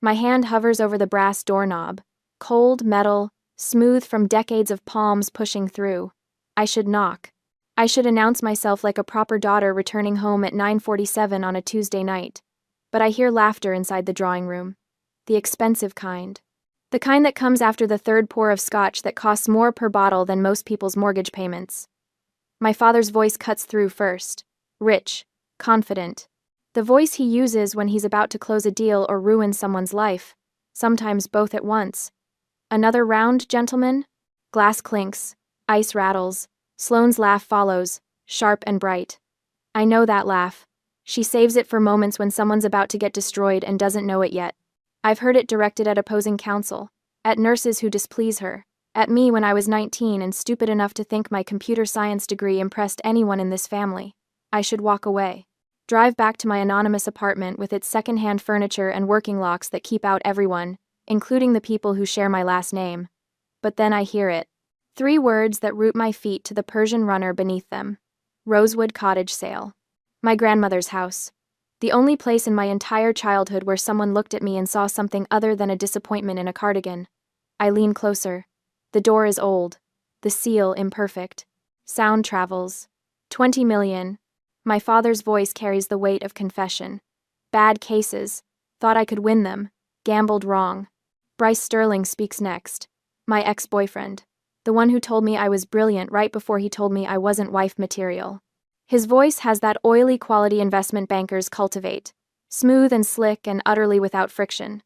My hand hovers over the brass doorknob. Cold, metal, smooth from decades of palms pushing through. I should knock. I should announce myself like a proper daughter returning home at 9:47 on a Tuesday night. But I hear laughter inside the drawing room. The expensive kind. The kind that comes after the third pour of scotch that costs more per bottle than most people's mortgage payments. My father's voice cuts through first. Rich, confident. The voice he uses when he's about to close a deal or ruin someone's life. Sometimes both at once. Another round, gentlemen? Glass clinks. Ice rattles. Sloane's laugh follows, sharp and bright. I know that laugh. She saves it for moments when someone's about to get destroyed and doesn't know it yet. I've heard it directed at opposing counsel, at nurses who displease her, at me when I was 19 and stupid enough to think my computer science degree impressed anyone in this family. I should walk away. Drive back to my anonymous apartment with its second-hand furniture and working locks that keep out everyone, including the people who share my last name. But then I hear it. 3 words that root my feet to the Persian runner beneath them. Rosewood Cottage sale. My grandmother's house. The only place in my entire childhood where someone looked at me and saw something other than a disappointment in a cardigan. I lean closer. The door is old. The seal imperfect. Sound travels. 20 million. My father's voice carries the weight of confession. Bad cases. Thought I could win them. Gambled wrong. Bryce Sterling speaks next. My ex-boyfriend. The one who told me I was brilliant right before he told me I wasn't wife material. His voice has that oily quality investment bankers cultivate. Smooth and slick and utterly without friction.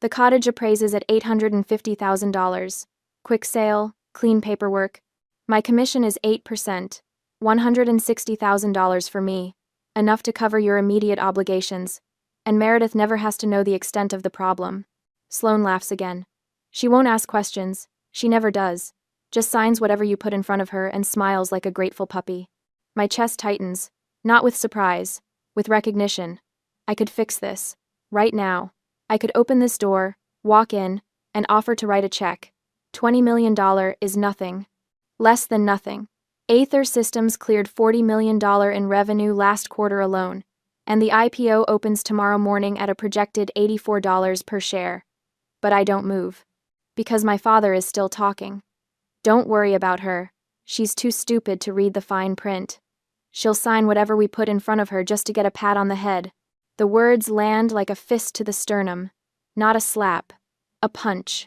The cottage appraises at $850,000. Quick sale, clean paperwork. My commission is 8%. $160,000 for me. Enough to cover your immediate obligations. And Meredith never has to know the extent of the problem. Sloane laughs again. She won't ask questions. She never does. Just signs whatever you put in front of her and smiles like a grateful puppy. My chest tightens, not with surprise, with recognition. I could fix this. Right now. I could open this door, walk in, and offer to write a check. $20 million is nothing. Less than nothing. Aether Systems cleared $40 million in revenue last quarter alone, and the IPO opens tomorrow morning at a projected $84 per share. But I don't move. Because my father is still talking. Don't worry about her. She's too stupid to read the fine print. She'll sign whatever we put in front of her just to get a pat on the head. The words land like a fist to the sternum. Not a slap. A punch.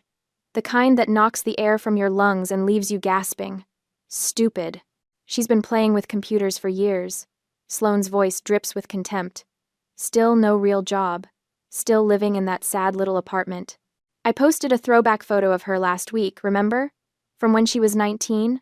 The kind that knocks the air from your lungs and leaves you gasping. Stupid. She's been playing with computers for years. Sloane's voice drips with contempt. Still no real job. Still living in that sad little apartment. I posted a throwback photo of her last week, remember? From when she was 19?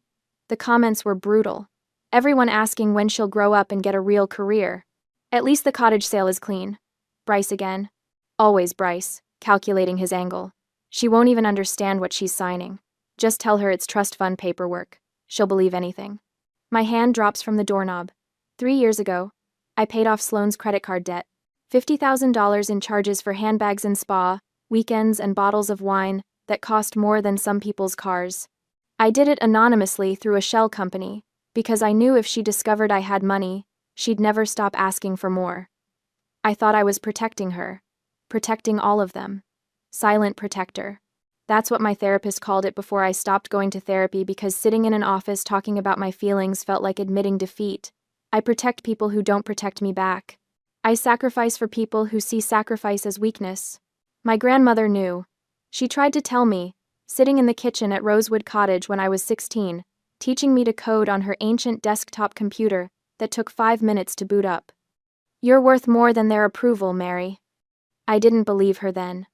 The comments were brutal. Everyone asking when she'll grow up and get a real career. At least the cottage sale is clean. Bryce again. Always Bryce, calculating his angle. She won't even understand what she's signing. Just tell her it's trust fund paperwork. She'll believe anything. My hand drops from the doorknob. 3 years ago, I paid off Sloane's credit card debt. $50,000 in charges for handbags and spa, weekends and bottles of wine that cost more than some people's cars. I did it anonymously through a shell company, because I knew if she discovered I had money, she'd never stop asking for more. I thought I was protecting her. Protecting all of them. Silent protector. That's what my therapist called it before I stopped going to therapy because sitting in an office talking about my feelings felt like admitting defeat. I protect people who don't protect me back. I sacrifice for people who see sacrifice as weakness. My grandmother knew. She tried to tell me, sitting in the kitchen at Rosewood Cottage when I was 16, teaching me to code on her ancient desktop computer that took 5 minutes to boot up. You're worth more than their approval, Mary. I didn't believe her then.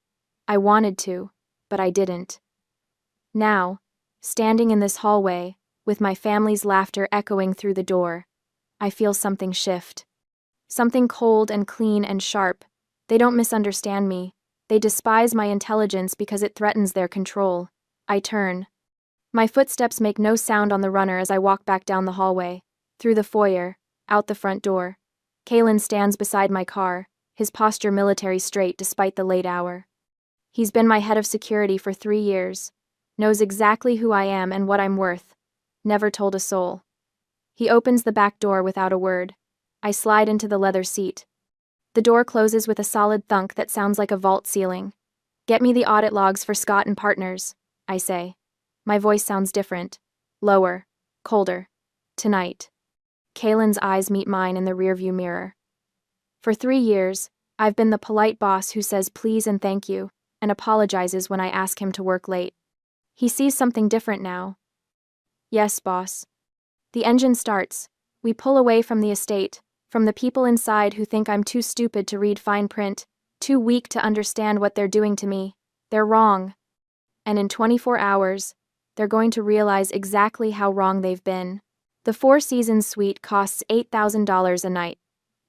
I wanted to, but I didn't. Now, standing in this hallway, with my family's laughter echoing through the door, I feel something shift. Something cold and clean and sharp. They don't misunderstand me. They despise my intelligence because it threatens their control. I turn. My footsteps make no sound on the runner as I walk back down the hallway, through the foyer, out the front door. Kalen stands beside my car, his posture military straight despite the late hour. He's been my head of security for 3 years, knows exactly who I am and what I'm worth, never told a soul. He opens the back door without a word. I slide into the leather seat. The door closes with a solid thunk that sounds like a vault ceiling. Get me the audit logs for Scott and Partners, I say. My voice sounds different. Lower. Colder. Tonight. Kaylin's eyes meet mine in the rearview mirror. For 3 years, I've been the polite boss who says please and thank you, and apologizes when I ask him to work late. He sees something different now. Yes, boss. The engine starts. We pull away from the estate, from the people inside who think I'm too stupid to read fine print, too weak to understand what they're doing to me. They're wrong. And in 24 hours, they're going to realize exactly how wrong they've been. The Four Seasons suite costs $8,000 a night.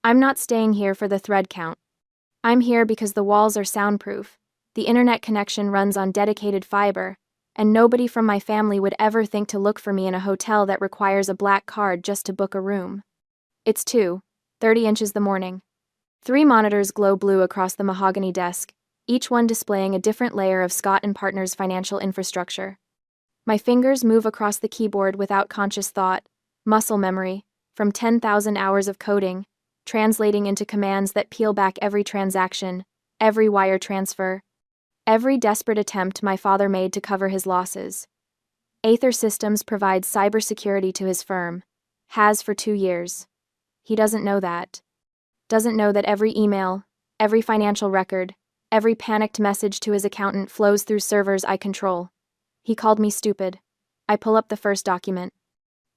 I'm not staying here for the thread count. I'm here because the walls are soundproof, the internet connection runs on dedicated fiber, and nobody from my family would ever think to look for me in a hotel that requires a black card just to book a room. It's 2:30 inches the morning. 3 monitors glow blue across the mahogany desk, each one displaying a different layer of Scott and Partners' financial infrastructure. My fingers move across the keyboard without conscious thought, muscle memory, from 10,000 hours of coding, translating into commands that peel back every transaction, every wire transfer, every desperate attempt my father made to cover his losses. Aether Systems provides cybersecurity to his firm, has for 2 years. He doesn't know that. Doesn't know that every email, every financial record, every panicked message to his accountant flows through servers I control. He called me stupid. I pull up the first document.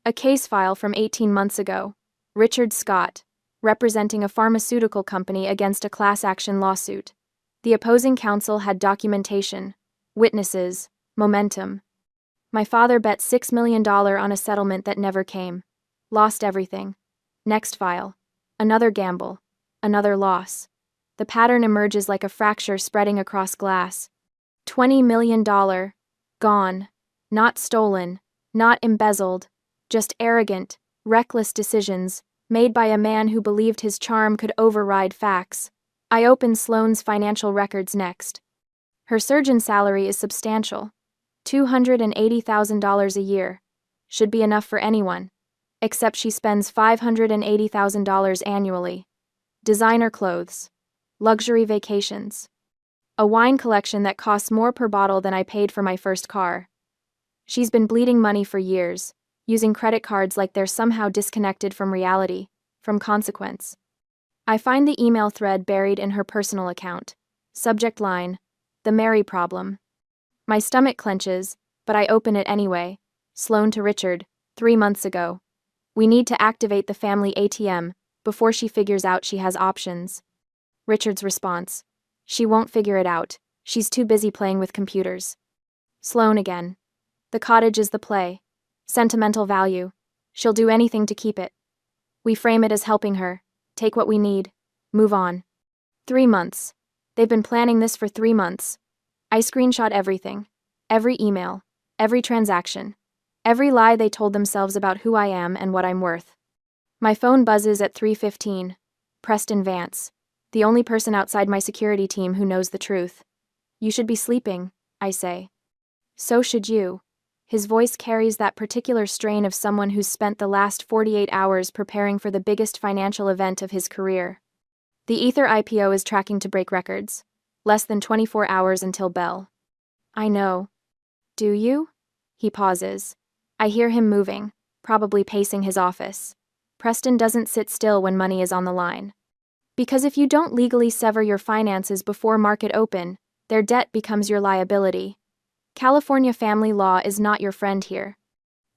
A case file from 18 months ago. Richard Scott, representing a pharmaceutical company against a class action lawsuit. The opposing counsel had documentation, witnesses, momentum. My father bet $6 million on a settlement that never came. Lost everything. Next file. Another gamble. Another loss. The pattern emerges like a fracture spreading across glass. $20 million. Gone. Not stolen. Not embezzled. Just arrogant, reckless decisions, made by a man who believed his charm could override facts. I open Sloane's financial records next. Her surgeon salary is substantial. $280,000 a year. Should be enough for anyone. Except she spends $580,000 annually. Designer clothes. Luxury vacations. A wine collection that costs more per bottle than I paid for my first car. She's been bleeding money for years, using credit cards like they're somehow disconnected from reality, from consequence. I find the email thread buried in her personal account. Subject line, The Mary Problem. My stomach clenches, but I open it anyway. Sloane to Richard, 3 months ago. We need to activate the family ATM before she figures out she has options. Richard's response. She won't figure it out. She's too busy playing with computers. Sloane again. The cottage is the play. Sentimental value. She'll do anything to keep it. We frame it as helping her. Take what we need. Move on. 3 months. They've been planning this for 3 months. I screenshot everything. Every email. Every transaction. Every lie they told themselves about who I am and what I'm worth. My phone buzzes at 3:15. Preston Vance. The only person outside my security team who knows the truth. You should be sleeping, I say. So should you. His voice carries that particular strain of someone who's spent the last 48 hours preparing for the biggest financial event of his career. The Ether IPO is tracking to break records. Less than 24 hours until bell. I know. Do you? He pauses. I hear him moving, probably pacing his office. Preston doesn't sit still when money is on the line. Because if you don't legally sever your finances before market open, their debt becomes your liability. California family law is not your friend here.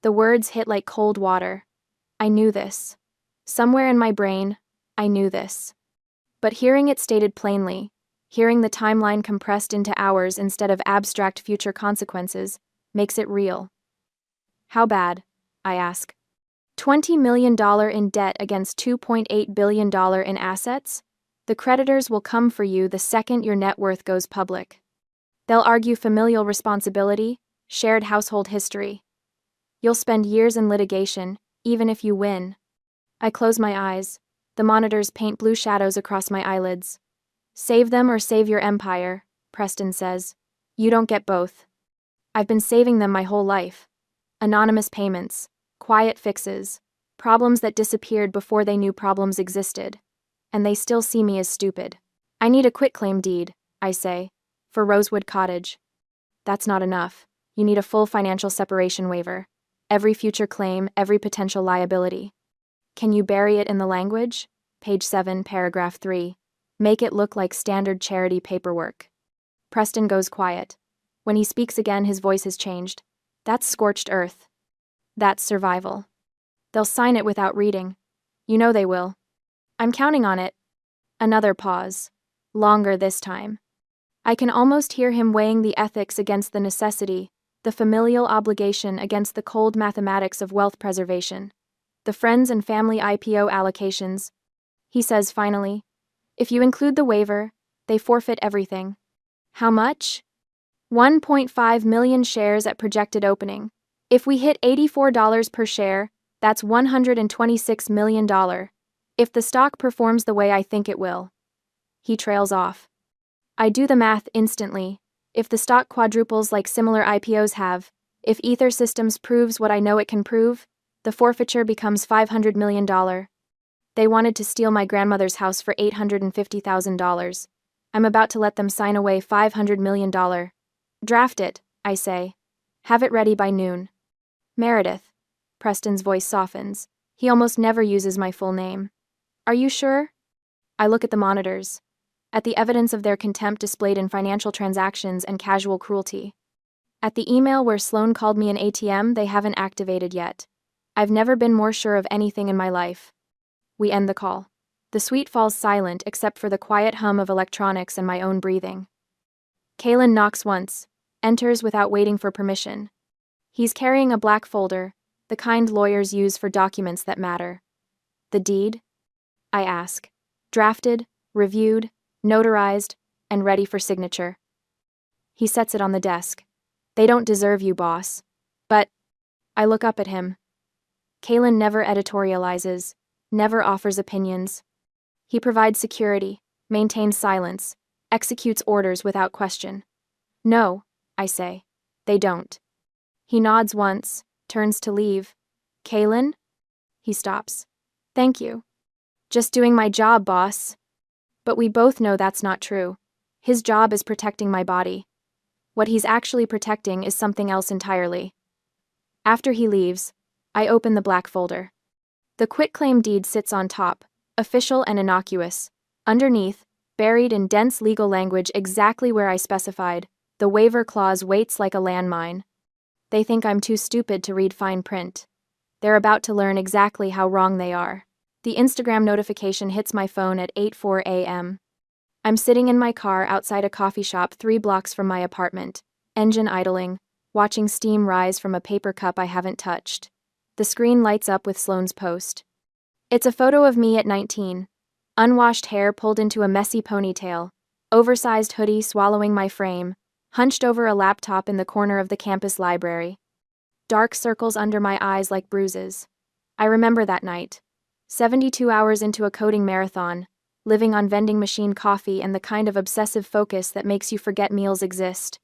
The words hit like cold water. I knew this. Somewhere in my brain, I knew this. But hearing it stated plainly, hearing the timeline compressed into hours instead of abstract future consequences, makes it real. How bad? I ask. $20 million in debt against $2.8 billion in assets? The creditors will come for you the second your net worth goes public. They'll argue familial responsibility, shared household history. You'll spend years in litigation, even if you win. I close my eyes. The monitors paint blue shadows across my eyelids. Save them or save your empire, Preston says. You don't get both. I've been saving them my whole life. Anonymous payments. Quiet fixes. Problems that disappeared before they knew problems existed. and they still see me as stupid. I need a quitclaim deed, I say, for Rosewood Cottage. That's not enough. You need a full financial separation waiver. Every future claim, every potential liability. Can you bury it in the language? Page 7, paragraph 3. Make it look like standard charity paperwork. Preston goes quiet. When he speaks again, his voice has changed. That's scorched earth. That's survival. They'll sign it without reading. You know they will. I'm counting on it. Another pause. Longer this time. I can almost hear him weighing the ethics against the necessity, the familial obligation against the cold mathematics of wealth preservation. The friends and family IPO allocations. He says finally, if you include the waiver, they forfeit everything. How much? 1.5 million shares at projected opening. If we hit $84 per share, that's $126 million. If the stock performs the way I think it will. He trails off. I do the math instantly. If the stock quadruples like similar IPOs have, if Ether Systems proves what I know it can prove, the forfeiture becomes $500 million. They wanted to steal my grandmother's house for $850,000. I'm about to let them sign away $500 million. Draft it, I say. Have it ready by noon. Meredith. Preston's voice softens. He almost never uses my full name. Are you sure? I look at the monitors. At the evidence of their contempt displayed in financial transactions and casual cruelty. At the email where Sloan called me an ATM they haven't activated yet. I've never been more sure of anything in my life. We end the call. The suite falls silent except for the quiet hum of electronics and my own breathing. Kalen knocks once, enters without waiting for permission. He's carrying a black folder, the kind lawyers use for documents that matter. The deed? I ask. Drafted, reviewed, notarized, and ready for signature. He sets it on the desk. They don't deserve you, boss. But I look up at him. Kalen never editorializes, never offers opinions. He provides security, maintains silence, executes orders without question. No, I say. They don't. He nods once, turns to leave. Kalen? He stops. Thank you. Just doing my job, boss. But we both know that's not true. His job is protecting my body. What he's actually protecting is something else entirely. After he leaves, I open the black folder. The quitclaim deed sits on top, official and innocuous. Underneath, buried in dense legal language exactly where I specified, the waiver clause waits like a landmine. They think I'm too stupid to read fine print. They're about to learn exactly how wrong they are. The Instagram notification hits my phone at 8:04 a.m. I'm sitting in my car outside a coffee shop 3 blocks from my apartment, engine idling, watching steam rise from a paper cup I haven't touched. The screen lights up with Sloan's post. It's a photo of me at 19. Unwashed hair pulled into a messy ponytail, oversized hoodie swallowing my frame, hunched over a laptop in the corner of the campus library. Dark circles under my eyes like bruises. I remember that night. 72 hours into a coding marathon, living on vending machine coffee and the kind of obsessive focus that makes you forget meals exist.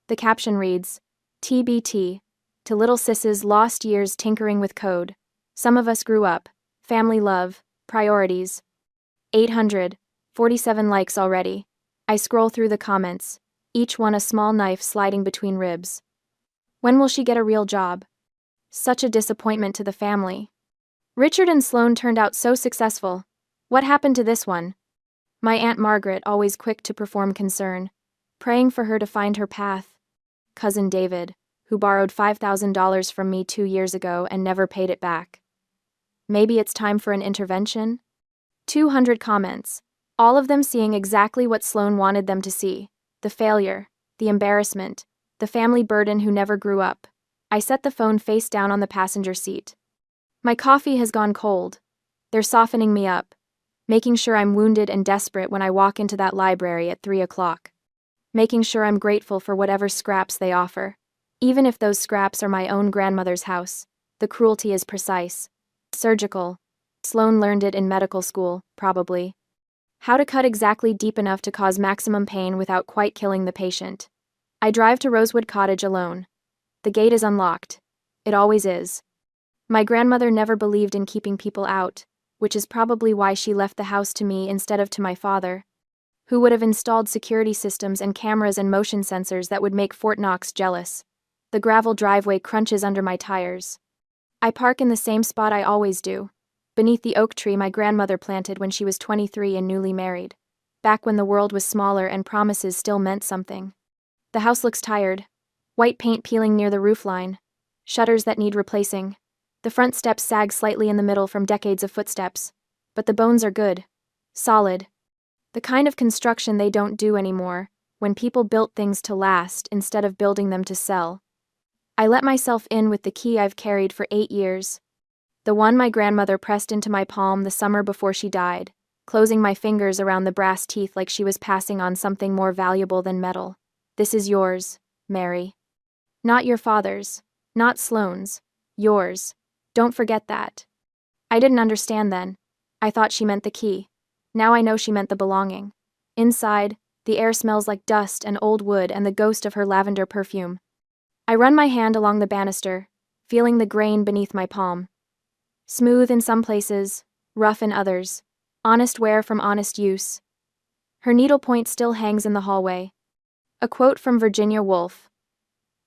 The caption reads, TBT, to little sis's lost years tinkering with code. Some of us grew up, family love, priorities. 847 likes already. I scroll through the comments, each one a small knife sliding between ribs. When will she get a real job? Such a disappointment to the family. Richard and Sloan turned out so successful. What happened to this one? My Aunt Margaret, always quick to perform concern, praying for her to find her path. Cousin David, who borrowed $5,000 from me 2 years ago and never paid it back. Maybe it's time for an intervention? 200 comments, all of them seeing exactly what Sloan wanted them to see. The failure, the embarrassment, the family burden who never grew up. I set the phone face down on the passenger seat. My coffee has gone cold. They're softening me up, making sure I'm wounded and desperate when I walk into that library at 3 o'clock. Making sure I'm grateful for whatever scraps they offer. Even if those scraps are my own grandmother's house, the cruelty is precise. Surgical. Sloan learned it in medical school, probably. How to cut exactly deep enough to cause maximum pain without quite killing the patient. I drive to Rosewood Cottage alone. The gate is unlocked. It always is. My grandmother never believed in keeping people out, which is probably why she left the house to me instead of to my father, who would have installed security systems and cameras and motion sensors that would make Fort Knox jealous. The gravel driveway crunches under my tires. I park in the same spot I always do, beneath the oak tree my grandmother planted when she was 23 and newly married, back when the world was smaller and promises still meant something. The house looks tired. White paint peeling near the roofline. Shutters that need replacing. The front steps sag slightly in the middle from decades of footsteps. But the bones are good. Solid. The kind of construction they don't do anymore, when people built things to last instead of building them to sell. I let myself in with the key I've carried for 8 years. The one my grandmother pressed into my palm the summer before she died, closing my fingers around the brass teeth like she was passing on something more valuable than metal. This is yours, Mary. Not your father's. Not Sloane's. Yours. Don't forget that. I didn't understand then. I thought she meant the key. Now I know she meant the belonging. Inside, the air smells like dust and old wood and the ghost of her lavender perfume. I run my hand along the banister, feeling the grain beneath my palm. Smooth in some places, rough in others. Honest wear from honest use. Her needlepoint still hangs in the hallway. A quote from Virginia Woolf.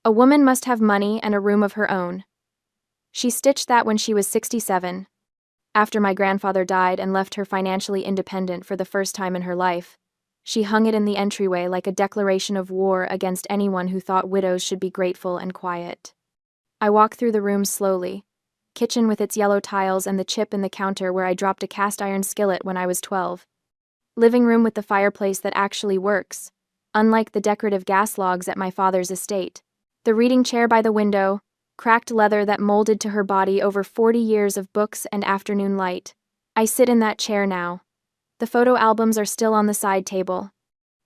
A woman must have money and a room of her own. She stitched that when she was 67. After my grandfather died and left her financially independent for the first time in her life, she hung it in the entryway like a declaration of war against anyone who thought widows should be grateful and quiet. I walk through the room slowly. Kitchen with its yellow tiles and the chip in the counter where I dropped a cast iron skillet when I was 12. Living room with the fireplace that actually works, unlike the decorative gas logs at my father's estate. The reading chair by the window, cracked leather that molded to her body over 40 years of books and afternoon light. I sit in that chair now. The photo albums are still on the side table.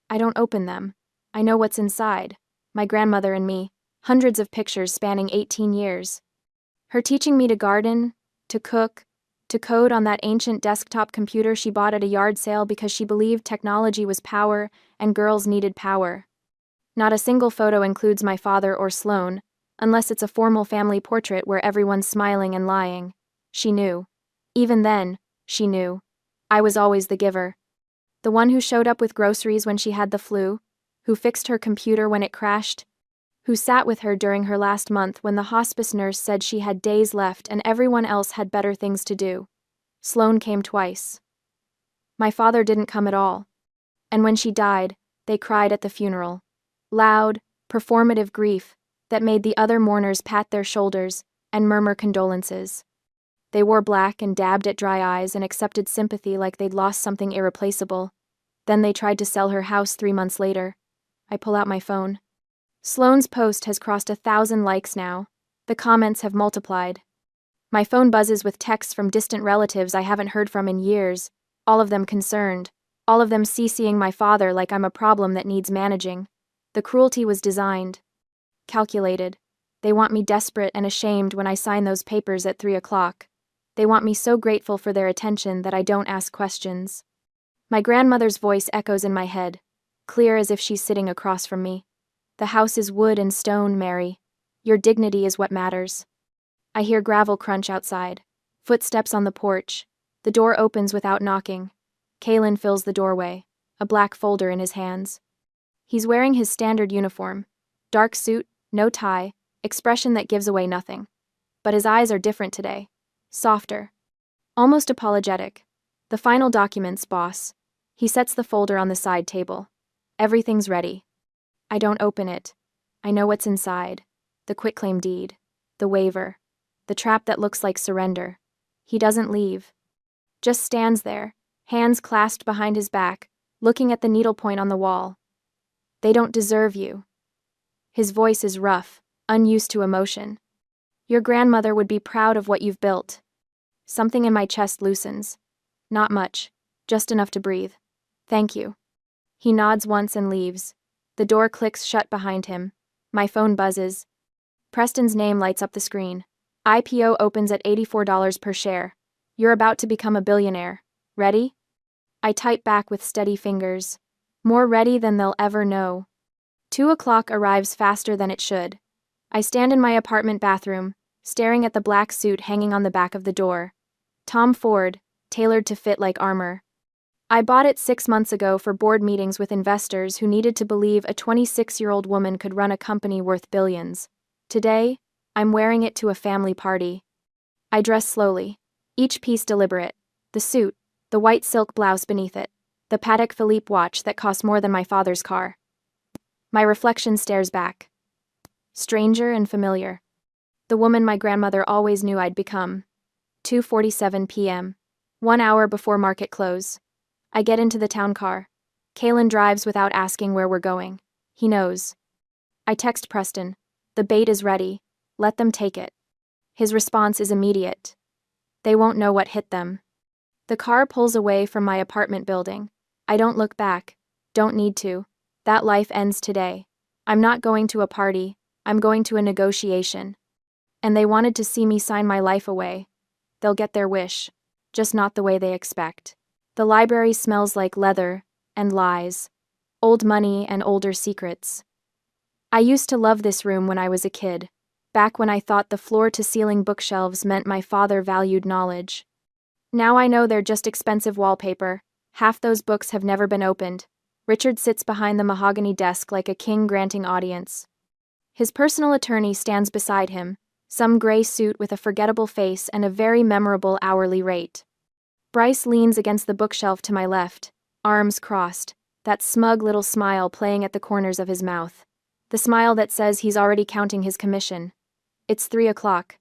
I don't open them. I know what's inside. My grandmother and me, hundreds of pictures spanning 18 years. Her teaching me to garden, to cook, to code on that ancient desktop computer she bought at a yard sale because she believed technology was power and girls needed power. Not a single photo includes my father or Sloane, unless it's a formal family portrait where everyone's smiling and lying. She knew. Even then, she knew. I was always the giver. The one who showed up with groceries when she had the flu, who fixed her computer when it crashed, who sat with her during her last month when the hospice nurse said she had days left and everyone else had better things to do. Sloane came twice. My father didn't come at all. And when she died, they cried at the funeral. Loud, performative grief that made the other mourners pat their shoulders and murmur condolences. They wore black and dabbed at dry eyes and accepted sympathy like they'd lost something irreplaceable. Then they tried to sell her house 3 months later. I pull out my phone. Sloane's post has crossed 1,000 likes now. The comments have multiplied. My phone buzzes with texts from distant relatives I haven't heard from in years, all of them concerned, all of them CCing my father like I'm a problem that needs managing. The cruelty was designed. Calculated. They want me desperate and ashamed when I sign those papers at 3 o'clock. They want me so grateful for their attention that I don't ask questions. My grandmother's voice echoes in my head, clear as if she's sitting across from me. The house is wood and stone, Mary. Your dignity is what matters. I hear gravel crunch outside. Footsteps on the porch. The door opens without knocking. Kalen fills the doorway, a black folder in his hands. He's wearing his standard uniform. Dark suit, no tie, expression that gives away nothing. But his eyes are different today. Softer. Almost apologetic. The final documents, boss. He sets the folder on the side table. Everything's ready. I don't open it. I know what's inside. The quitclaim deed. The waiver. The trap that looks like surrender. He doesn't leave. Just stands there, hands clasped behind his back, looking at the needlepoint on the wall. They don't deserve you. His voice is rough, unused to emotion. Your grandmother would be proud of what you've built. Something in my chest loosens. Not much, just enough to breathe. Thank you. He nods once and leaves. The door clicks shut behind him. My phone buzzes. Preston's name lights up the screen. IPO opens at $84 per share. You're about to become a billionaire. Ready? I type back with steady fingers. More ready than they'll ever know. 2 o'clock arrives faster than it should. I stand in my apartment bathroom, staring at the black suit hanging on the back of the door. Tom Ford, tailored to fit like armor. I bought it 6 months ago for board meetings with investors who needed to believe a 26-year-old woman could run a company worth billions. Today, I'm wearing it to a family party. I dress slowly, each piece deliberate. The suit, the white silk blouse beneath it, the Patek Philippe watch that cost more than my father's car. My reflection stares back. Stranger and familiar. The woman my grandmother always knew I'd become. 2:47 p.m. 1 hour before market close. I get into the town car. Kalen drives without asking where we're going. He knows. I text Preston. The bait is ready. Let them take it. His response is immediate. They won't know what hit them. The car pulls away from my apartment building. I don't look back. Don't need to. That life ends today. I'm not going to a party. I'm going to a negotiation. And they wanted to see me sign my life away. They'll get their wish. Just not the way they expect. The library smells like leather and lies. Old money and older secrets. I used to love this room when I was a kid. Back when I thought the floor-to-ceiling bookshelves meant my father valued knowledge. Now I know they're just expensive wallpaper. Half those books have never been opened. Richard sits behind the mahogany desk like a king granting audience. His personal attorney stands beside him, some gray suit with a forgettable face and a very memorable hourly rate. Bryce leans against the bookshelf to my left, arms crossed, that smug little smile playing at the corners of his mouth. The smile that says he's already counting his commission. It's 3 o'clock.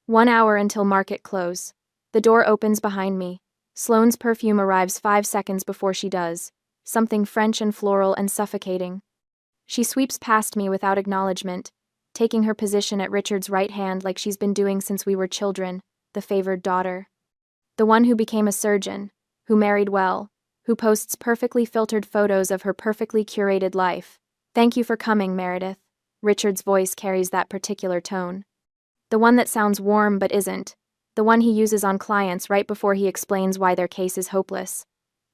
1 hour until market close. The door opens behind me. Sloane's perfume arrives 5 seconds before she does. Something French and floral and suffocating. She sweeps past me without acknowledgement, taking her position at Richard's right hand like she's been doing since we were children, the favored daughter. The one who became a surgeon, who married well, who posts perfectly filtered photos of her perfectly curated life. Thank you for coming, Meredith. Richard's voice carries that particular tone. The one that sounds warm but isn't. The one he uses on clients right before he explains why their case is hopeless.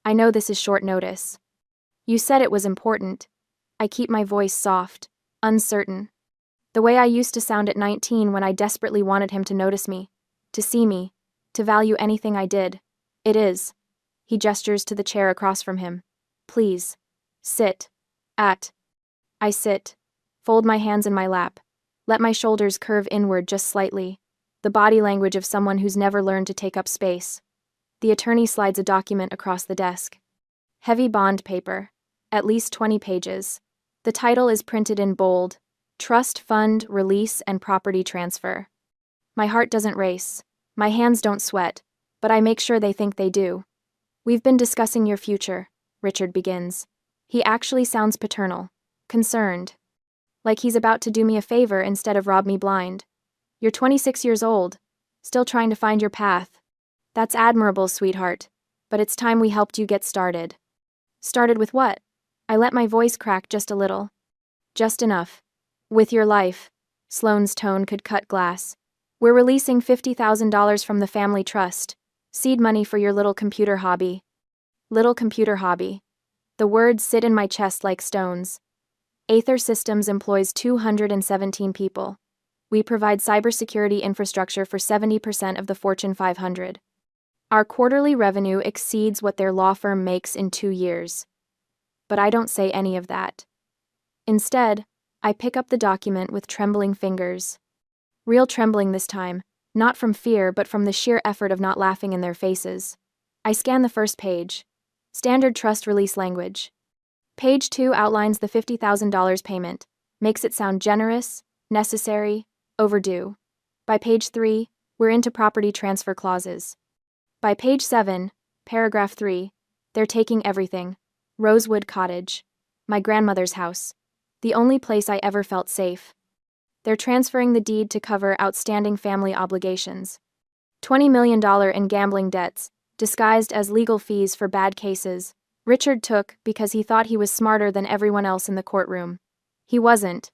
I know this is short notice. You said it was important. I keep my voice soft, uncertain. The way I used to sound at 19 when I desperately wanted him to notice me, to see me, to value anything I did. It is. He gestures to the chair across from him. Please. Sit. I sit. Fold my hands in my lap. Let my shoulders curve inward just slightly. The body language of someone who's never learned to take up space. The attorney slides a document across the desk. Heavy bond paper. At least 20 pages. The title is printed in bold. Trust Fund, Release, and Property Transfer. My heart doesn't race. My hands don't sweat. But I make sure they think they do. We've been discussing your future, Richard begins. He actually sounds paternal. Concerned. Like he's about to do me a favor instead of rob me blind. You're 26 years old. Still trying to find your path. That's admirable, sweetheart. But it's time we helped you get started. Started with what? I let my voice crack just a little. Just enough. With your life. Sloane's tone could cut glass. We're releasing $50,000 from the family trust. Seed money for your little computer hobby. Little computer hobby. The words sit in my chest like stones. Aether Systems employs 217 people. We provide cybersecurity infrastructure for 70% of the Fortune 500. Our quarterly revenue exceeds what their law firm makes in 2 years. But I don't say any of that. Instead, I pick up the document with trembling fingers. Real trembling this time, not from fear but from the sheer effort of not laughing in their faces. I scan the first page. Standard trust release language. Page 2 outlines the $50,000 payment, makes it sound generous, necessary, overdue. By page 3, we're into property transfer clauses. By page 7, paragraph 3, they're taking everything. Rosewood Cottage. My grandmother's house. The only place I ever felt safe. They're transferring the deed to cover outstanding family obligations. $20 million in gambling debts, disguised as legal fees for bad cases, Richard took because he thought he was smarter than everyone else in the courtroom. He wasn't.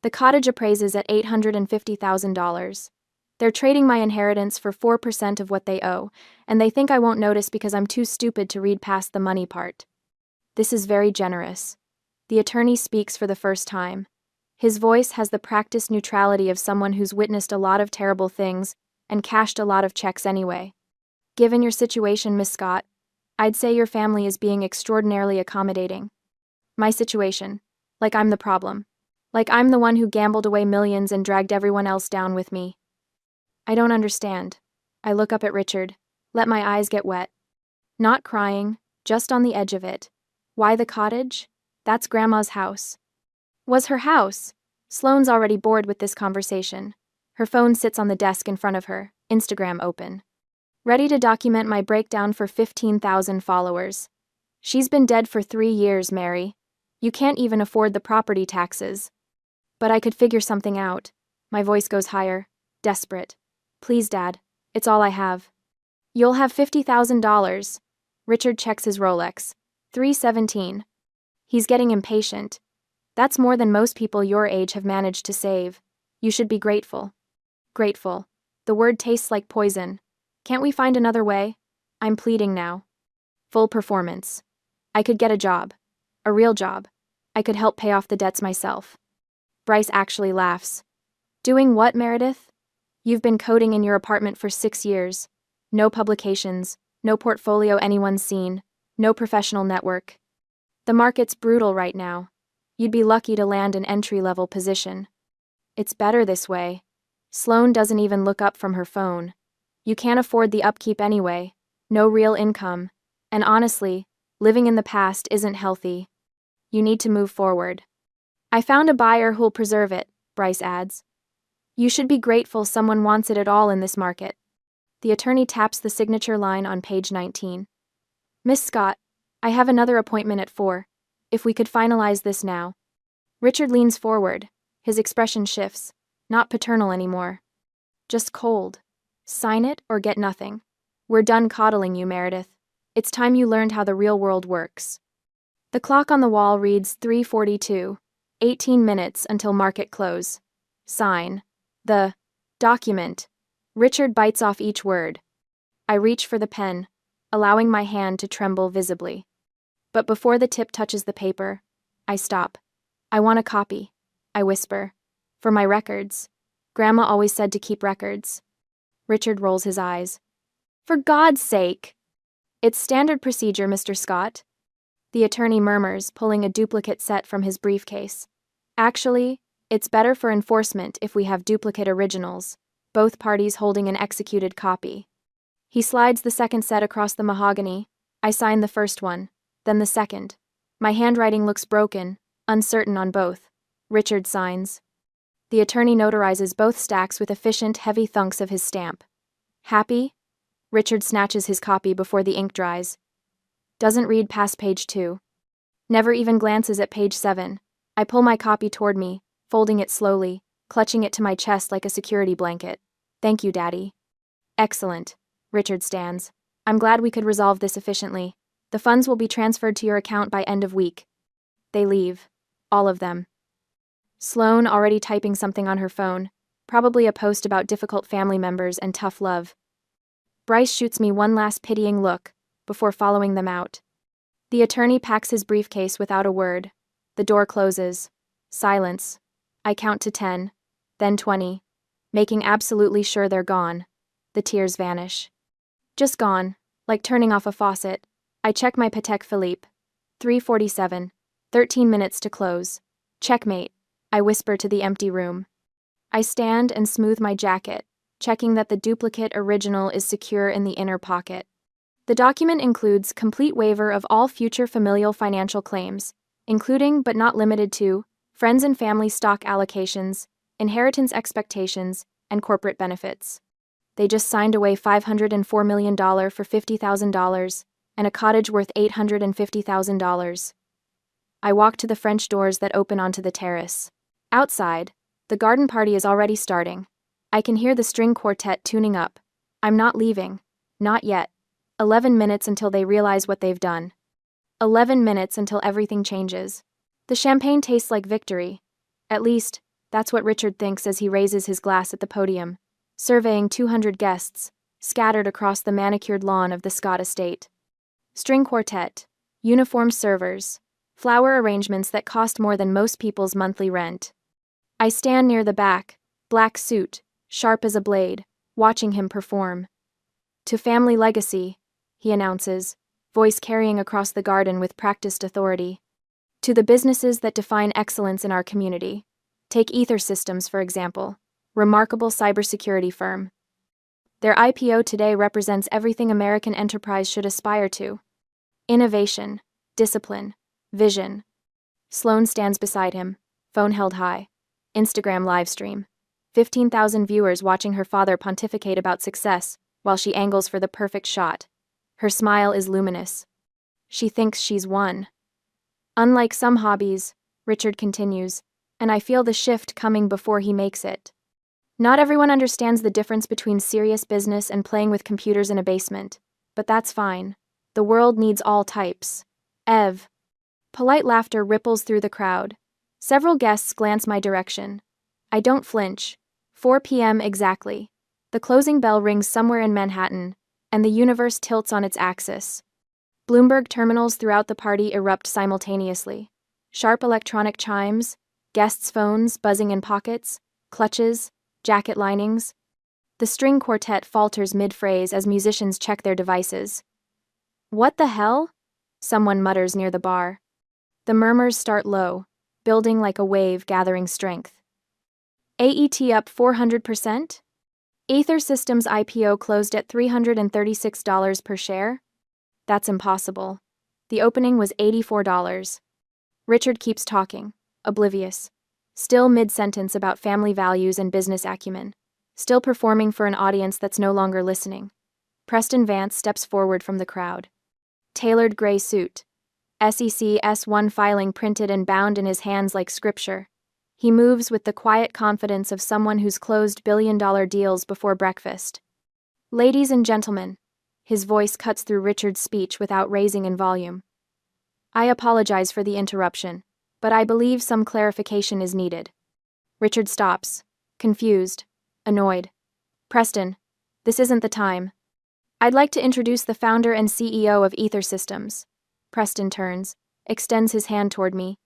The cottage appraises at $850,000. They're trading my inheritance for 4% of what they owe, and they think I won't notice because I'm too stupid to read past the money part. This is very generous. The attorney speaks for the first time. His voice has the practiced neutrality of someone who's witnessed a lot of terrible things and cashed a lot of checks anyway. Given your situation, Miss Scott, I'd say your family is being extraordinarily accommodating. My situation. Like I'm the problem. Like I'm the one who gambled away millions and dragged everyone else down with me. I don't understand. I look up at Richard. Let my eyes get wet. Not crying, just on the edge of it. Why the cottage? That's Grandma's house. Was her house? Sloane's already bored with this conversation. Her phone sits on the desk in front of her, Instagram open. Ready to document my breakdown for 15,000 followers. She's been dead for 3 years, Mary. You can't even afford the property taxes. But I could figure something out. My voice goes higher, desperate. Please, Dad, it's all I have. You'll have $50,000. Richard checks his Rolex. 3:17. He's getting impatient. That's more than most people your age have managed to save. You should be grateful. Grateful. The word tastes like poison. Can't we find another way? I'm pleading now. Full performance. I could get a job. A real job. I could help pay off the debts myself. Bryce actually laughs. Doing what, Meredith? You've been coding in your apartment for 6 years. No publications, no portfolio anyone's seen, no professional network. The market's brutal right now. You'd be lucky to land an entry-level position. It's better this way. Sloane doesn't even look up from her phone. You can't afford the upkeep anyway. No real income. And honestly, living in the past isn't healthy. You need to move forward. I found a buyer who'll preserve it, Bryce adds. You should be grateful someone wants it at all in this market. The attorney taps the signature line on page 19. Miss Scott, I have another appointment at 4. If we could finalize this now. Richard leans forward. His expression shifts. Not paternal anymore. Just cold. Sign it or get nothing. We're done coddling you, Meredith. It's time you learned how the real world works. The clock on the wall reads 3:42. 18 minutes until market close. Sign. The document. Richard bites off each word. I reach for the pen, allowing my hand to tremble visibly. But before the tip touches the paper, I stop. I want a copy, I whisper. For my records. Grandma always said to keep records. Richard rolls his eyes. For God's sake! It's standard procedure, Mr. Scott. The attorney murmurs, pulling a duplicate set from his briefcase. Actually, it's better for enforcement if we have duplicate originals, both parties holding an executed copy. He slides the second set across the mahogany. I sign the first one, then the second. My handwriting looks broken, uncertain on both. Richard signs. The attorney notarizes both stacks with efficient, heavy thunks of his stamp. Happy? Richard snatches his copy before the ink dries. Doesn't read past page 2. Never even glances at page 7. I pull my copy toward me, folding it slowly, clutching it to my chest like a security blanket. Thank you, Daddy. Excellent. Richard stands. I'm glad we could resolve this efficiently. The funds will be transferred to your account by end of week. They leave. All of them. Sloane already typing something on her phone, probably a post about difficult family members and tough love. Bryce shoots me one last pitying look, before following them out. The attorney packs his briefcase without a word. The door closes. Silence. I count to 10, then 20, making absolutely sure they're gone. The tears vanish. Just gone, like turning off a faucet. I check my Patek Philippe. 3:47, 13 minutes to close. Checkmate, I whisper to the empty room. I stand and smooth my jacket, checking that the duplicate original is secure in the inner pocket. The document includes complete waiver of all future familial financial claims, including but not limited to friends and family stock allocations, inheritance expectations, and corporate benefits. They just signed away $504 million for $50,000 and a cottage worth $850,000. I walk to the French doors that open onto the terrace. Outside, the garden party is already starting. I can hear the string quartet tuning up. I'm not leaving. Not yet. 11 minutes until they realize what they've done. 11 minutes until everything changes. The champagne tastes like victory. At least, that's what Richard thinks as he raises his glass at the podium, surveying 200 guests, scattered across the manicured lawn of the Scott estate. String quartet, uniformed servers, flower arrangements that cost more than most people's monthly rent. I stand near the back, black suit, sharp as a blade, watching him perform. To family legacy, he announces, voice carrying across the garden with practiced authority. To the businesses that define excellence in our community. Take Ether Systems, for example, remarkable cybersecurity firm. Their IPO today represents everything American enterprise should aspire to. Innovation, discipline, vision. Sloan stands beside him, phone held high. Instagram live stream. 15,000 viewers watching her father pontificate about success while she angles for the perfect shot. Her smile is luminous. She thinks she's won. Unlike some hobbies, Richard continues, and I feel the shift coming before he makes it. Not everyone understands the difference between serious business and playing with computers in a basement, but that's fine. The world needs all types. Ev. Polite laughter ripples through the crowd. Several guests glance my direction. I don't flinch. 4 p.m. exactly. The closing bell rings somewhere in Manhattan, and the universe tilts on its axis. Bloomberg terminals throughout the party erupt simultaneously. Sharp electronic chimes, guests' phones buzzing in pockets, clutches, jacket linings. The string quartet falters mid-phrase as musicians check their devices. What the hell? Someone mutters near the bar. The murmurs start low, building like a wave gathering strength. AET up 400%? Ether Systems IPO closed at $336 per share? That's impossible. The opening was $84. Richard keeps talking, oblivious. Still mid-sentence about family values and business acumen. Still performing for an audience that's no longer listening. Preston Vance steps forward from the crowd. Tailored gray suit. SEC S1 filing printed and bound in his hands like scripture. He moves with the quiet confidence of someone who's closed billion-dollar deals before breakfast. Ladies and gentlemen, his voice cuts through Richard's speech without raising in volume. I apologize for the interruption, but I believe some clarification is needed. Richard stops, confused, annoyed. Preston, this isn't the time. I'd like to introduce the founder and CEO of Ether Systems. Preston turns, extends his hand toward me.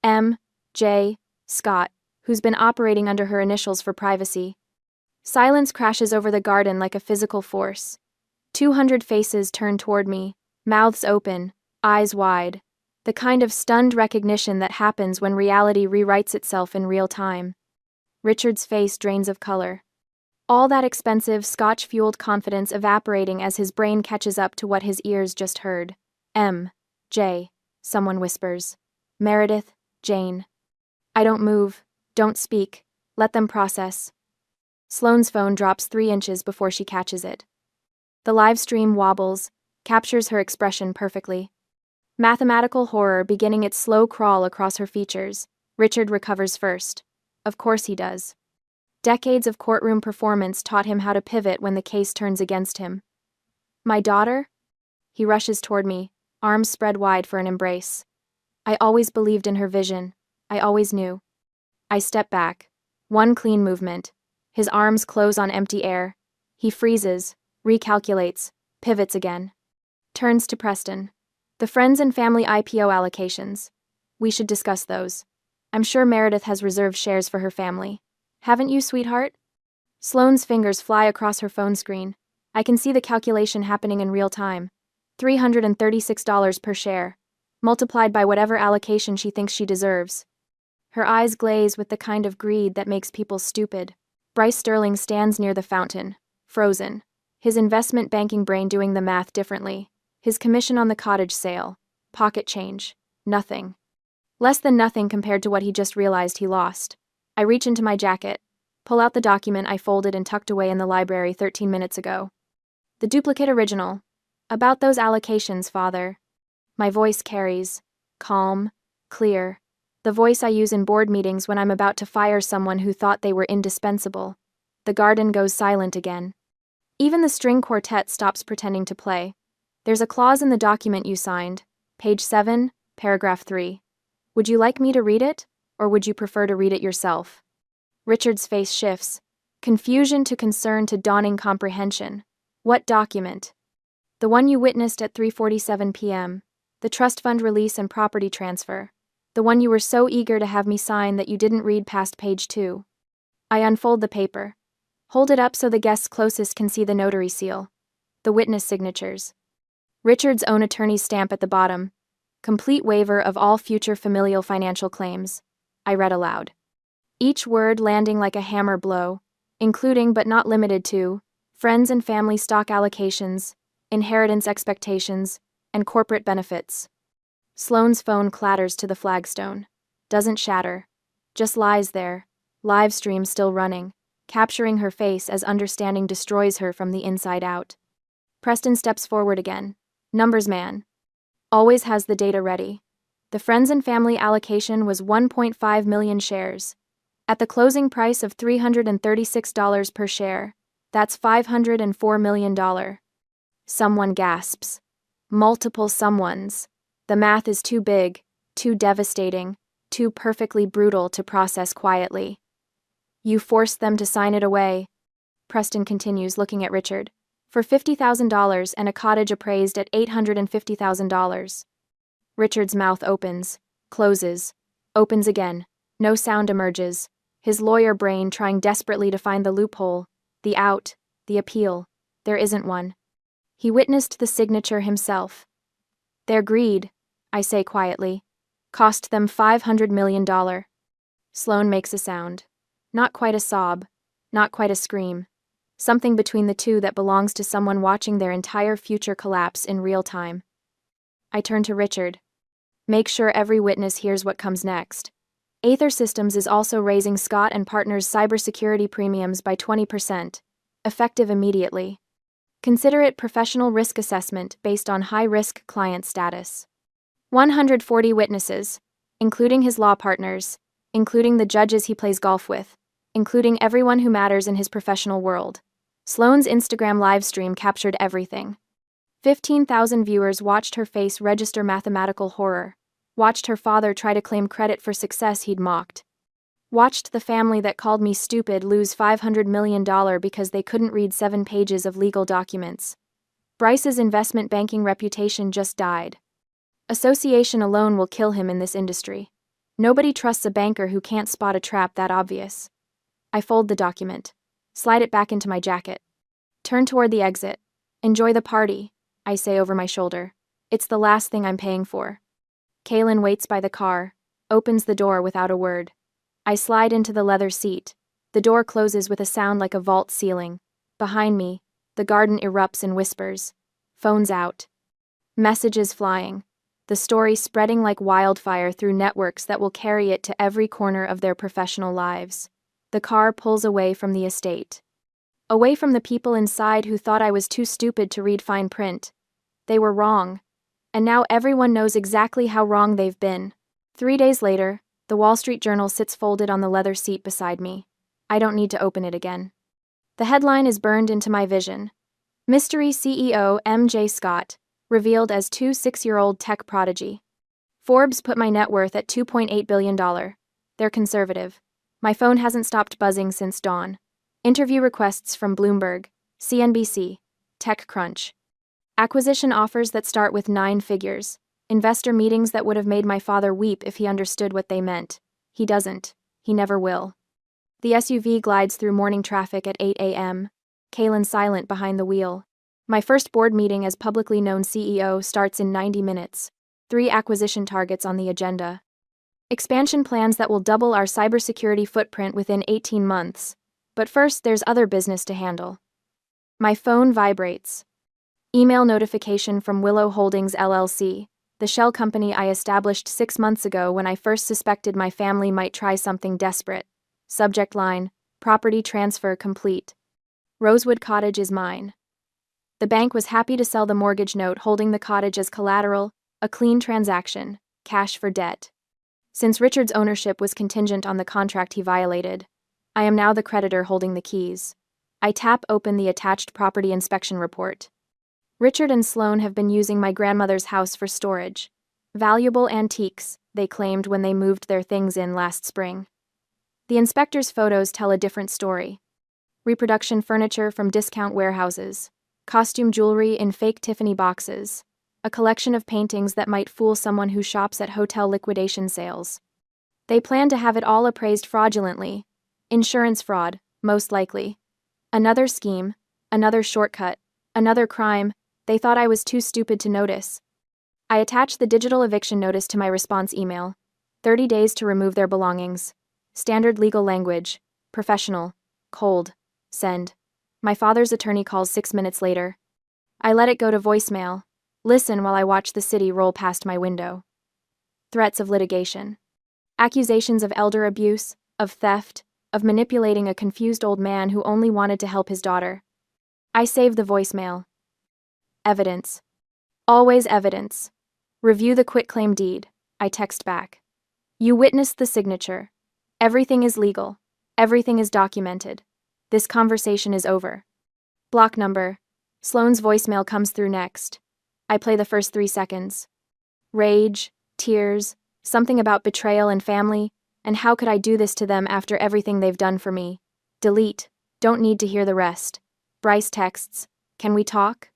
M.J. Scott, who's been operating under her initials for privacy. Silence crashes over the garden like a physical force. 200 faces turn toward me, mouths open, eyes wide. The kind of stunned recognition that happens when reality rewrites itself in real time. Richard's face drains of color. All that expensive, scotch-fueled confidence evaporating as his brain catches up to what his ears just heard. M.J., someone whispers. Meredith, Jane. I don't move, don't speak, let them process. Sloane's phone drops 3 inches before she catches it. The live stream wobbles, captures her expression perfectly. Mathematical horror beginning its slow crawl across her features. Richard recovers first. Of course he does. Decades of courtroom performance taught him how to pivot when the case turns against him. My daughter? He rushes toward me, arms spread wide for an embrace. I always believed in her vision. I always knew. I step back. One clean movement. His arms close on empty air. He freezes, recalculates, pivots again. Turns to Preston. The friends and family IPO allocations. We should discuss those. I'm sure Meredith has reserved shares for her family. Haven't you, sweetheart? Sloane's fingers fly across her phone screen. I can see the calculation happening in real time. $336 per share, multiplied by whatever allocation she thinks she deserves. Her eyes glaze with the kind of greed that makes people stupid. Bryce Sterling stands near the fountain, frozen, his investment banking brain doing the math differently. His commission on the cottage sale, pocket change, nothing. Less than nothing compared to what he just realized he lost. I reach into my jacket, pull out the document I folded and tucked away in the library 13 minutes ago. The duplicate original. About those allocations, Father. My voice carries, calm, clear, the voice I use in board meetings when I'm about to fire someone who thought they were indispensable. The garden goes silent again. Even the string quartet stops pretending to play. There's a clause in the document you signed, page 7, paragraph 3. Would you like me to read it, or would you prefer to read it yourself? Richard's face shifts, confusion to concern to dawning comprehension. What document? The one you witnessed at 3:47 p.m., the trust fund release and property transfer. The one you were so eager to have me sign that you didn't read past page 2. I unfold the paper. Hold it up so the guests closest can see the notary seal. The witness signatures. Richard's own attorney's stamp at the bottom. Complete waiver of all future familial financial claims. I read aloud. Each word landing like a hammer blow, including but not limited to friends and family stock allocations, inheritance expectations, and corporate benefits. Sloane's phone clatters to the flagstone. Doesn't shatter. Just lies there, live stream still running, capturing her face as understanding destroys her from the inside out. Preston steps forward again. Numbers man. Always has the data ready. The friends and family allocation was 1.5 million shares. At the closing price of $336 per share, that's $504 million. Someone gasps. Multiple someones. The math is too big, too devastating, too perfectly brutal to process quietly. You forced them to sign it away, Preston continues, looking at Richard, for $50,000 and a cottage appraised at $850,000. Richard's mouth opens, closes, opens again. No sound emerges. His lawyer brain trying desperately to find the loophole, the out, the appeal. There isn't one. He witnessed the signature himself. Their greed, I say quietly, cost them $500 million. Sloane makes a sound. Not quite a sob, not quite a scream. Something between the two that belongs to someone watching their entire future collapse in real time. I turn to Richard. Make sure every witness hears what comes next. Aether Systems is also raising Scott and Partners' cybersecurity premiums by 20%, effective immediately. Consider it professional risk assessment based on high-risk client status. 140 witnesses, including his law partners, including the judges he plays golf with, including everyone who matters in his professional world. Sloane's Instagram livestream captured everything. 15,000 viewers watched her face register mathematical horror, watched her father try to claim credit for success he'd mocked, watched the family that called me stupid lose $500 million because they couldn't read 7 pages of legal documents. Bryce's investment banking reputation just died. Association alone will kill him in this industry. Nobody trusts a banker who can't spot a trap that obvious. I fold the document, slide it back into my jacket, turn toward the exit. Enjoy the party, I say over my shoulder. It's the last thing I'm paying for. Kaylin waits by the car, opens the door without a word. I slide into the leather seat. The door closes with a sound like a vault ceiling. Behind me, the garden erupts in whispers. Phones out. Messages flying. The story spreading like wildfire through networks that will carry it to every corner of their professional lives. The car pulls away from the estate. Away from the people inside who thought I was too stupid to read fine print. They were wrong. And now everyone knows exactly how wrong they've been. 3 days later, the Wall Street Journal sits folded on the leather seat beside me. I don't need to open it again. The headline is burned into my vision. Mystery CEO M.J. Scott, revealed as 6-year-old tech prodigy. Forbes put my net worth at $2.8 billion. They're conservative. My phone hasn't stopped buzzing since dawn. Interview requests from Bloomberg, CNBC, TechCrunch. Acquisition offers that start with 9 figures. Investor meetings that would have made my father weep if he understood what they meant. He doesn't. He never will. The SUV glides through morning traffic at 8 a.m. Kaylin silent behind the wheel. My first board meeting as publicly known CEO starts in 90 minutes. 3 acquisition targets on the agenda. Expansion plans that will double our cybersecurity footprint within 18 months. But first, there's other business to handle. My phone vibrates. Email notification from Willow Holdings LLC, the shell company I established 6 months ago when I first suspected my family might try something desperate. Subject line, property transfer complete. Rosewood Cottage is mine. The bank was happy to sell the mortgage note holding the cottage as collateral, a clean transaction, cash for debt. Since Richard's ownership was contingent on the contract he violated, I am now the creditor holding the keys. I tap open the attached property inspection report. Richard and Sloane have been using my grandmother's house for storage. Valuable antiques, they claimed when they moved their things in last spring. The inspector's photos tell a different story. Reproduction furniture from discount warehouses. Costume jewelry in fake Tiffany boxes. A collection of paintings that might fool someone who shops at hotel liquidation sales. They plan to have it all appraised fraudulently. Insurance fraud, most likely. Another scheme, another shortcut, Another crime. They thought I was too stupid to notice. I attached the digital eviction notice to my response email. 30 days to remove their belongings. Standard legal language. Professional. Cold. Send. My father's attorney calls 6 minutes later. I let it go to voicemail. Listen while I watch the city roll past my window. Threats of litigation. Accusations of elder abuse, of theft, of manipulating a confused old man who only wanted to help his daughter. I save the voicemail. Evidence. Always evidence. Review the quitclaim deed. I text back. You witnessed the signature. Everything is legal. Everything is documented. This conversation is over. Block number. Sloane's voicemail comes through next. I play the first 3 seconds. Rage, tears, something about betrayal and family, and how could I do this to them after everything they've done for me? Delete. Don't need to hear the rest. Bryce texts. Can we talk?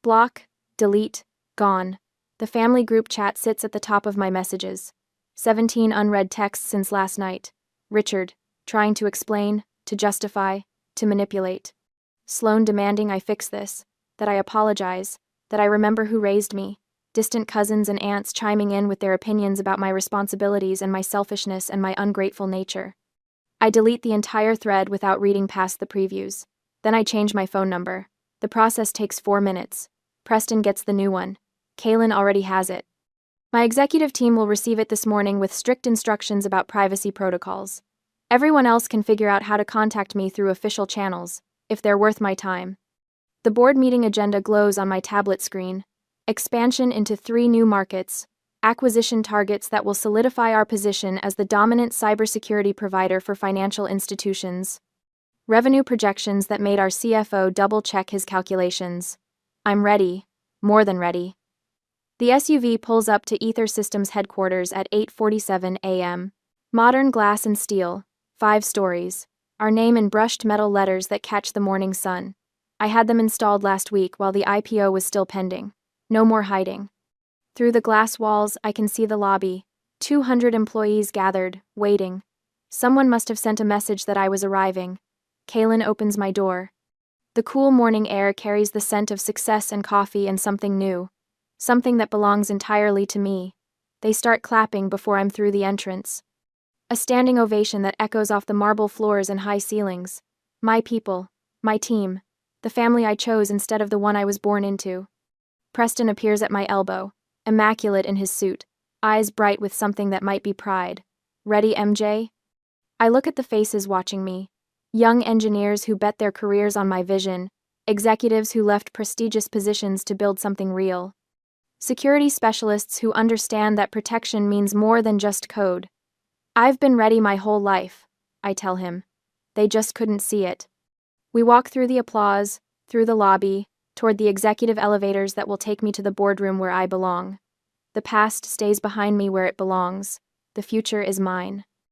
Block. Delete. Gone. The family group chat sits at the top of my messages. 17 unread texts since last night. Richard, trying to explain, to justify, to manipulate. Sloane demanding I fix this, that I apologize, that I remember who raised me. Distant cousins and aunts chiming in with their opinions about my responsibilities and my selfishness and my ungrateful nature. I delete the entire thread without reading past the previews. Then I change my phone number. The process takes 4 minutes. Preston gets the new one. Kaylin already has it. My executive team will receive it this morning with strict instructions about privacy protocols. Everyone else can figure out how to contact me through official channels, if they're worth my time. The board meeting agenda glows on my tablet screen. Expansion into 3 new markets. Acquisition targets that will solidify our position as the dominant cybersecurity provider for financial institutions. Revenue projections that made our CFO double-check his calculations. I'm ready. More than ready. The SUV pulls up to Ether Systems headquarters at 8:47 a.m. Modern glass and steel. 5 stories. Our name in brushed metal letters that catch the morning sun. I had them installed last week while the IPO was still pending. No more hiding. Through the glass walls, I can see the lobby. 200 employees gathered, waiting. Someone must have sent a message that I was arriving. Kaylin opens my door. The cool morning air carries the scent of success and coffee and something new. Something that belongs entirely to me. They start clapping before I'm through the entrance. A standing ovation that echoes off the marble floors and high ceilings. My people. My team. The family I chose instead of the one I was born into. Preston appears at my elbow, immaculate in his suit, eyes bright with something that might be pride. Ready, MJ? I look at the faces watching me. Young engineers who bet their careers on my vision. Executives who left prestigious positions to build something real. Security specialists who understand that protection means more than just code. I've been ready my whole life, I tell him. They just couldn't see it. We walk through the applause, through the lobby, toward the executive elevators that will take me to the boardroom where I belong. The past stays behind me where it belongs. The future is mine.